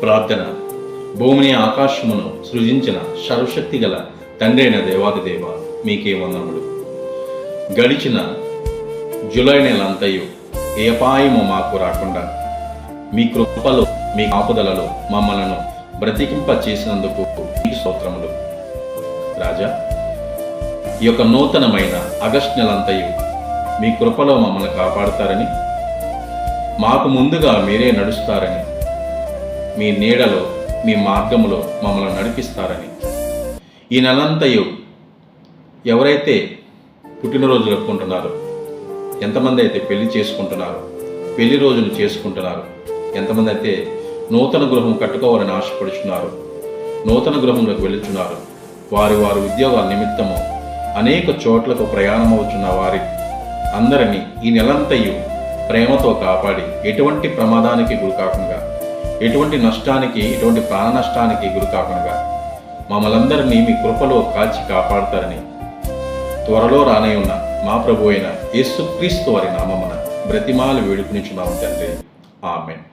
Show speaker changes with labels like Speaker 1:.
Speaker 1: ప్రార్థన. భూమిని ఆకాశమును సృజించిన సర్వశక్తి గల తండ్రి అయిన దేవాది దేవ, మీకే వందనములు. గడిచిన జూలై నెలంతయు ఏ అపాయము మాకు రాకుండా మీ కృపలో, మీ ఆపదలలో మమ్మలను బ్రతికింప చేసినందుకు మీకు స్తోత్రములు. రాజా, ఈ యొక్క నూతనమైన ఆగస్టు నెలంతయు మీ కృపలో మమ్మల్ని కాపాడుతారని, మాకు ముందుగా మీరే నడుస్తారని, మీ నీడలో, మీ మార్గములో మమ్మల్ని నడిపిస్తారని, ఈ నెలంతయు ఎవరైతే పుట్టినరోజు జరుపుకుంటున్నారో, ఎంతమంది అయితే పెళ్లి చేసుకుంటున్నారో, పెళ్లి రోజులు చేసుకుంటున్నారు, ఎంతమంది అయితే నూతన గృహం కట్టుకోవాలని ఆశపడుచున్నారు, నూతన గృహంలోకి వెళుచున్నారు, వారి ఉద్యోగాల నిమిత్తము అనేక చోట్లకు ప్రయాణమవుతున్న వారి అందరినీ ఈ నెలంతయు ప్రేమతో కాపాడి ఎటువంటి ప్రమాదానికి గురి కాకుండా, ఎటువంటి నష్టానికి, ఎటువంటి ప్రాణ నష్టానికి గురి కాకుండా మమ్మల్ందరినీ మీ కృపలో కాల్చి కాపాడుతారని, త్వరలో రానే ఉన్న మా ప్రభు అయిన యేసుక్రీస్తు వారి నామమున బ్రతిమాలు వేడుకునిచున్నాము తండ్రి. ఆమేన్.